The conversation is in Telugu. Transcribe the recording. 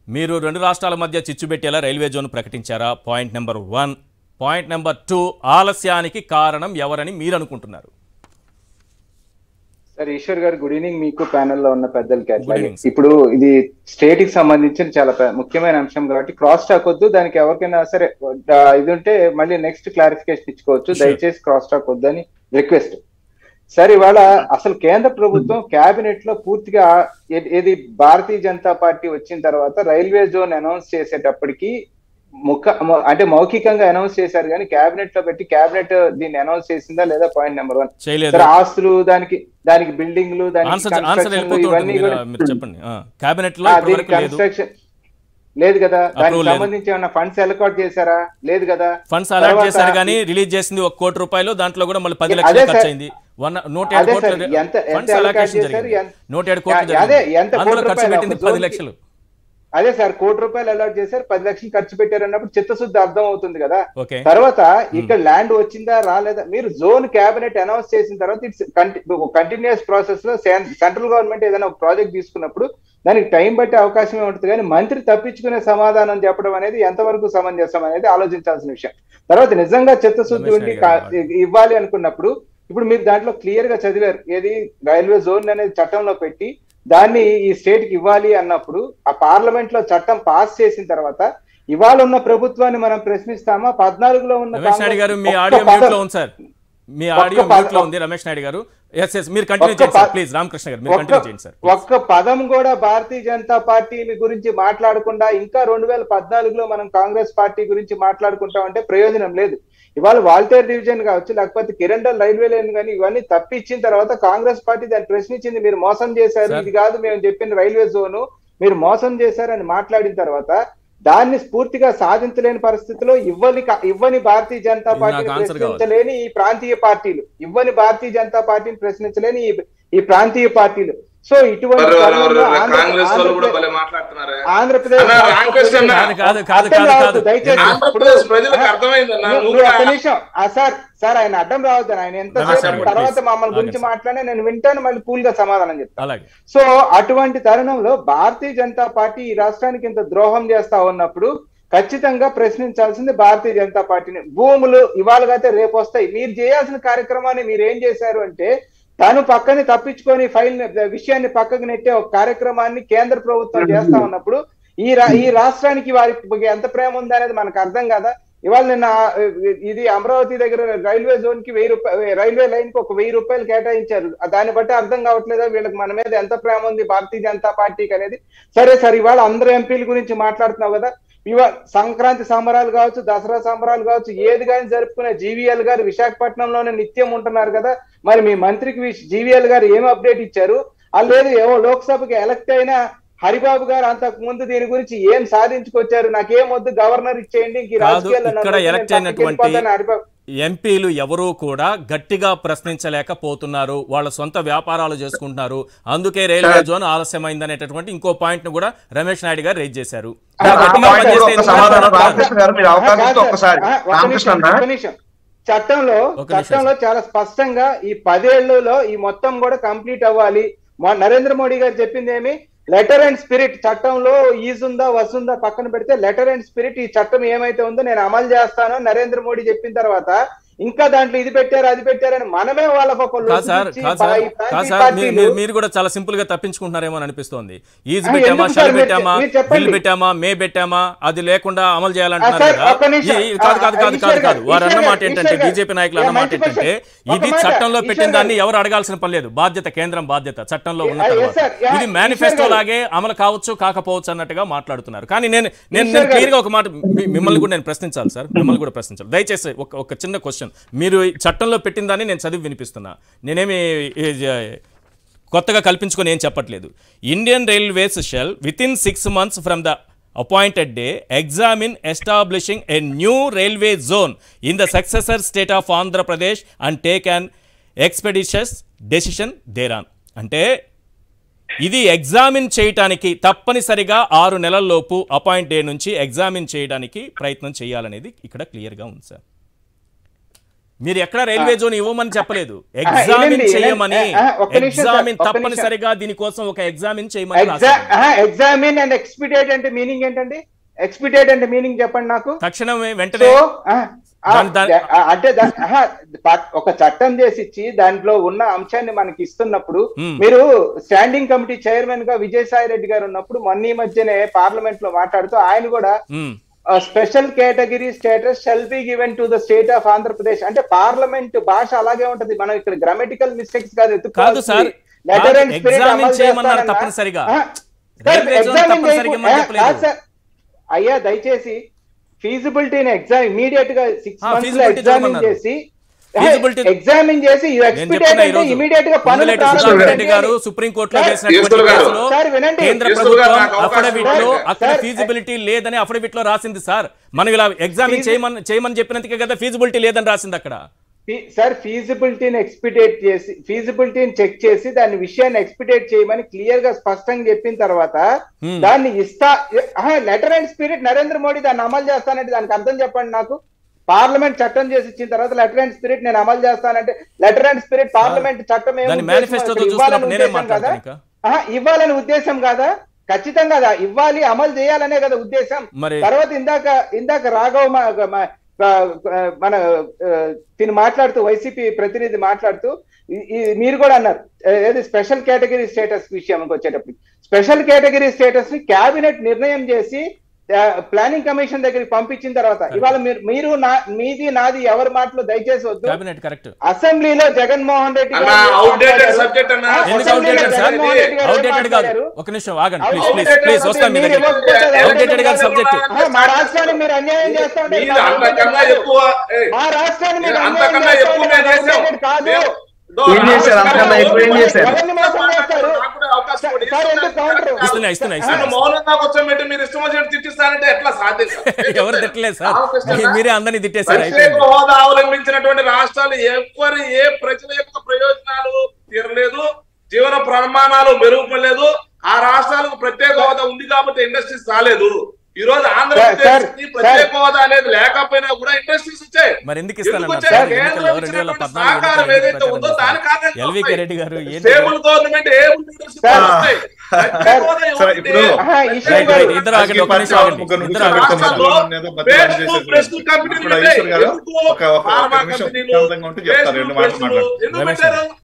మీరు రెండు రాష్ట్రాల మధ్య చిచ్చు పెట్టేలా రైల్వే జోన్ ప్రకటించారా? Point number 1. పాయింట్ నెంబర్ 2, ఆలస్యానికి కారణం ఎవరని మీరు అనుకుంటున్నారు? సార్ ఈశ్వర్ గారు, గుడ్ ఈవినింగ్ మీకు, ప్యానెల్లో ఉన్న పెద్దలకి. ఇప్పుడు ఇది స్టేట్ కి సంబంధించిన చాలా ముఖ్యమైన అంశం కాబట్టి క్రాస్ టాక్ వద్దు. దానికి ఎవరికైనా సరే ఇది ఉంటే మళ్ళీ నెక్స్ట్ క్లారిఫికేషన్ ఇచ్చుకోవచ్చు. దయచేసి క్రాస్ టాక్ వద్దు అని రిక్వెస్ట్. సార్, ఇవాళ అసలు కేంద్ర ప్రభుత్వం కేబినెట్ లో పూర్తిగా ఏది భారతీయ జనతా పార్టీ వచ్చిన తర్వాత రైల్వే జోన్ అనౌన్స్ చేసేటప్పటికి అంటే మౌఖికంగా అనౌన్స్ చేశారు కానీ కేబినెట్ లో పెట్టి కేబినెట్ దీన్ని అనౌన్స్ చేసిందా లేదా? Point number 1. ఆస్తులు, దానికి బిల్డింగ్లు, ఇవన్నీ కన్స్ట్రక్షన్ లేదు కదా. దానికి సంబంధించి ఏమన్నా ఫండ్స్ అలకాట్ చేశారా? లేదు కదా. ఫండ్స్ అలాట్ చేశారు కానీ రిలీజ్ చేసింది 1 కోటి రూపాయలు. దాంట్లో కూడా మళ్ళీ 10 లక్షలు ఖర్చు అయింది. 107 కోట్లు పెట్టింది 10 లక్షలు. అదే సార్, 1 కోటి రూపాయలు అలాట్ చేశారు, 10 లక్షలు ఖర్చు పెట్టారు అన్నప్పుడు చిత్తశుద్ధి అర్థం అవుతుంది కదా. తర్వాత ఇక్కడ ల్యాండ్ వచ్చిందా రాలేదా? మీరు జోన్ కేబినెట్ అనౌన్స్ చేసిన తర్వాత ఇట్స్ కంటిన్యూస్ ప్రాసెస్ లో సెంట్రల్ గవర్నమెంట్ ఏదైనా ఒక ప్రాజెక్ట్ తీసుకున్నప్పుడు దానికి టైం బట్టే అవకాశమే ఉంటుంది. కానీ మంత్రి తప్పించుకునే సమాధానం చెప్పడం అనేది ఎంతవరకు సమంజసం అనేది ఆలోచించాల్సిన విషయం. తర్వాత నిజంగా చిత్తశుద్ధి ఉండి ఇవ్వాలి అనుకున్నప్పుడు ఇప్పుడు మీరు దాంట్లో క్లియర్ గా చదివారు, ఏది రైల్వే జోన్ అనేది చట్టంలో పెట్టి దాన్ని ఈ స్టేట్ కి ఇవ్వాలి అన్నప్పుడు ఆ పార్లమెంట్ లో చట్టం పాస్ చేసిన తర్వాత ఇవాళ ఉన్న ప్రభుత్వాన్ని మనం ప్రశ్నిస్తామా? 14లో ఉన్న రమేష్ నాయుడు గారు మీ ఆడియో మ్యూట్ లో ఉంది సార్. మీ ఆడియో మ్యూట్ లో ఉంది రమేష్ నాయుడు గారు. మీరు కంటిన్యూ చేయండి సార్, ప్లీజ్. రామకృష్ణ గారు మీరు కంటిన్యూ చేయండి సార్. ఒక్క పదం కూడా భారతీయ జనతా పార్టీ గురించి మాట్లాడకుండా ఇంకా 2014లో మనం కాంగ్రెస్ పార్టీ గురించి మాట్లాడుకుంటామంటే ప్రయోజనం లేదు. ఇవాళ వాల్టేర్ డివిజన్ కావచ్చు, లేకపోతే కిరండల్ రైల్వే లైన్ కానీ ఇవన్నీ తప్పిచ్చిన తర్వాత కాంగ్రెస్ పార్టీ దాన్ని ప్రశ్నించింది. మీరు మోసం చేశారు, ఇది కాదు మేము చెప్పిన రైల్వే జోను, మీరు మోసం చేశారని మాట్లాడిన తర్వాత దాన్ని స్ఫూర్తిగా సాధించలేని పరిస్థితిలో ఇవ్వని భారతీయ జనతా పార్టీని ప్రశ్నించలేని ఈ ప్రాంతీయ పార్టీలు, ఇవ్వని భారతీయ జనతా పార్టీని ప్రశ్నించలేని ఈ ప్రాంతీయ పార్టీలు. సో ఇటువంటి సార్ ఆయన అడ్డం రావద్దు. ఆయన ఎంత తర్వాత మమ్మల్ని గురించి మాట్లాడినా నేను వింటాను, మళ్ళీ కూల్ గా సమాధానం చెప్తాను. సో అటువంటి తరుణంలో భారతీయ జనతా పార్టీ ఈ రాష్ట్రానికి ఇంత ద్రోహం చేస్తా ఉన్నప్పుడు ఖచ్చితంగా ప్రశ్నించాల్సింది భారతీయ జనతా పార్టీని. భూములు ఇవాళకైతే రేపు వస్తాయి. మీరు చేయాల్సిన కార్యక్రమాన్ని మీరు ఏం చేశారు అంటే తను పక్కని తప్పించుకొని విషయాన్ని పక్కకు నెట్టే ఒక కార్యక్రమాన్ని కేంద్ర ప్రభుత్వం చేస్తా ఉన్నప్పుడు ఈ రాష్ట్రానికి వారికి ఎంత ప్రేమ ఉంది అనేది మనకు అర్థం కదా. ఇవాళ నిన్న ఇది అమరావతి దగ్గర రైల్వే జోన్ కి 1000 రూపాయలు, రైల్వే లైన్ కి 1000 రూపాయలు కేటాయించారు. దాన్ని బట్టి అర్థం కావట్లేదా వీళ్ళకి మన మీద ఎంత ప్రేమ ఉంది భారతీయ జనతా పార్టీకి అనేది? సరే సార్, ఇవాళ అందరూ ఎంపీల గురించి మాట్లాడుతున్నావు కదా. ఇవాళ సంక్రాంతి సంబరాలు కావచ్చు, దసరా సంబరాలు కావచ్చు, ఏది కానీ జరుపుకునే జీవీఎల్ గారు విశాఖపట్నంలోనే నిత్యం ఉంటున్నారు కదా. మరి మీ మంత్రికి జీవీఎల్ గారు ఏం అప్డేట్ ఇచ్చారు? లేదు ఏవో లోక్సభకి ఎలక్ట్ అయిన హరిబాబు గారు అంతకు ముందు దీని గురించి ఏం సాధించుకొచ్చారు, నాకేం వద్దు, గవర్నర్ ఇచ్చేయండి, ఎంపీలు ఎవరూ కూడా గట్టిగా ప్రశ్నించలేకపోతున్నారు. వాళ్ళ సొంత వ్యాపారాలు చేసుకుంటున్నారు. అందుకే రైల్వే జోన్ ఆలస్యమైందనేటటువంటి ఇంకో పాయింట్ ను కూడా రమేష్ నాయుడు గారు రైజ్ చేశారు. చట్టంలో చాలా స్పష్టంగా ఈ 10 ఏళ్లలో ఈ మొత్తం కూడా కంప్లీట్ అవ్వాలి. నరేంద్ర మోడీ గారు చెప్పింది ఏమి? Letter and spirit. చట్టంలో ఈజుందా వసుందా పక్కన పెడితే లెటర్ అండ్ స్పిరిట్, ఈ చట్టం ఏమైతే ఉందో నేను అమలు చేస్తానో నరేంద్ర మోడీ చెప్పిన తర్వాత ఇంకా దాంట్లో ఇది పెట్టారు అది పెట్టారని మనమే వాళ్ళకు మీరు కూడా చాలా సింపుల్ గా తప్పించుకుంటున్నారేమో అని అనిపిస్తోంది. ఈజ్ పెట్టామా, షల్ పెట్టామా, బిల్ పెట్టామా, మే పెట్టామా, అది లేకుండా అమలు చేయాలంటున్నారు కాదు. వారు అన్నమాట ఏంటంటే, బీజేపీ నాయకులు అన్నమాట ఏంటంటే, ఇది చట్టంలో పెట్టిన దాన్ని ఎవరు అడగాల్సిన పని లేదు, బాధ్యత కేంద్రం బాధ్యత చట్టంలో ఉన్న తర్వాత. ఇది మేనిఫెస్టో లాగే అమలు కావచ్చు కాకపోవచ్చు అన్నట్టుగా మాట్లాడుతున్నారు. కానీ నేను క్లియర్ గా ఒక మాట మిమ్మల్ని కూడా నేను ప్రశ్నించాలి సార్, మిమ్మల్ని కూడా ప్రశ్నించాలి. దయచేసి ఒక చిన్న క్వశ్చన్. మీరు చట్టంలో పెట్టిన దాన్ని నేను చదివి వినిపిస్తున్నా. నేనేమి కొత్తగా కల్పించుకొని ఏం చెప్పట్లేదు. Indian railways shall within 6 months from the appointed day examine establishing a new railway zone in the successor state of Andhra Pradesh and take an expeditious decision thereon. అంటే ఇది ఎగ్జామిన్ చేయడానికి తప్పనిసరిగా 6 నెలల్లోపు అపాయింట్ డే నుంచి ఎగ్జామిన్ చేయడానికి ప్రయత్నం చేయాలనేది ఇక్కడ క్లియర్గా ఉంది సార్. మీరు ఎక్కడ రైల్వే జోన్ ఇవ్వమని చెప్పలేదు, ఎగ్జామిన్ చేయమని. ఎగ్జామిన్ తప్పనిసరిగా దీనికోసం ఒక ఎగ్జామిన్ చేయమని. ఎగ్జామిన్ అండ్ ఎక్స్పిడేట్ అంటే మీనింగ్ ఏంటండి? ఎక్స్పిడేట్ అంటే మీనింగ్ చెప్పండి నాకు. తక్షణమే, వెంటనే. అంటే ఒక చట్టం చేసి ఇచ్చి దాంట్లో ఉన్న అంశాన్ని మనకి ఇస్తున్నప్పుడు, మీరు స్టాండింగ్ కమిటీ చైర్మన్ గా విజయసాయి రెడ్డి గారు ఉన్నప్పుడు మొన్న ఈ మధ్యనే పార్లమెంట్ లో మాట్లాడుతూ ఆయన కూడా special category status shall be given to the state of Andhra Pradesh అంటే పార్లమెంట్ భాష అలాగే ఉంటది. మనం ఇక్కడ గ్రామటికల్ మిస్టేక్స్ కాదు సార్. అయ్యా దయచేసి ఫీజిబిలిటీని ఎగ్జామ్ ఇమీడియట్ గా 6 months లో ఎగ్జామిన్ చేసి ఎగ్జామిన్ చేసి ఇమీడియట్ గా రెడ్డి గారు సుప్రీం కోర్టులో వేసినటువంటి కేసులో కేంద్ర ప్రభుత్వం అఫిడవిట్ లో అక్కడ ఫీజిబిలిటీ లేదని అఫిడవిట్ లో రాసింది సార్. మనం ఇలా ఎగ్జామిన్ చేయమని చెప్పినందుకే కదా ఫీజిబిలిటీ లేదని రాసింది అక్కడ. సార్ ఫీజిబిలిటీని ఎక్స్పిడేట్ చేసి, ఫీజిబిలిటీని చెక్ చేసి దాని విషయాన్ని ఎక్స్పిడేట్ చేయమని క్లియర్ గా స్పష్టంగా చెప్పిన తర్వాత దాన్ని letter and spirit Narendra Modi దాన్ని అమలు చేస్తానంటే దానికి అర్థం చెప్పండి నాకు. పార్లమెంట్ చట్టం చేసి ఇచ్చిన తర్వాత లెటర్ అండ్ స్పిరిట్ నేను అమలు చేస్తానంటే లెటర్ అండ్ స్పిరిట్ పార్లమెంట్ చట్టం ఇవ్వాలని ఉద్దేశం కాదా? ఖచ్చితంగా ఇవ్వాలి, అమలు చేయాలనే కదా ఉద్దేశం. తర్వాత ఇందాక రాఘవ్ మన తిని మాట్లాడుతూ వైసీపీ ప్రతినిధి మాట్లాడుతూ మీరు కూడా అన్నారు ఏది స్పెషల్ కేటగిరీ స్టేటస్ విషయంకి వచ్చేటప్పుడు, స్పెషల్ కేటగిరీ స్టేటస్ ని కేబినెట్ నిర్ణయం చేసి ప్లానింగ్ కమిషన్ దగ్గరికి పంపించిన తర్వాత ఇవాళ మీది నాది ఎవరి మాటలు దయచేసి వద్దు. అసెంబ్లీలో జగన్మోహన్ రెడ్డి మా రాష్ట్రాన్ని మీరు అన్యాయం చేస్తా మా రాష్ట్రాన్ని మీరు కాదు మౌనంగా కూర్చోబెట్టి మీరు ఇష్టం వచ్చినట్టు తిట్టిస్తారంటే ఎట్లా సాధ్యం? ఎవరు తిట్టలేదు సార్, మీరే అందరినీ తిట్టేశారు. హోదా అవలంబించినటువంటి రాష్ట్రాలు ఏ ప్రజల యొక్క ప్రయోజనాలు తీరలేదు, జీవన ప్రమాణాలు మెరుగుపడలేదు. ఆ రాష్ట్రాలకు ప్రత్యేక హోదా ఉంది కాబట్టి ఇండస్ట్రీస్ రాలేదు. ఈ రోజు ఆంధ్రప్రదేశ్ కి ప్రత్యేక హోదా అనేది లేకపోయినా కూడా ఇండస్ట్రీస్ వచ్చాయి. మరి ఎందుకు సహకారం ఏదైతే ఉందో దాని కారణంగా గవర్నమెంట్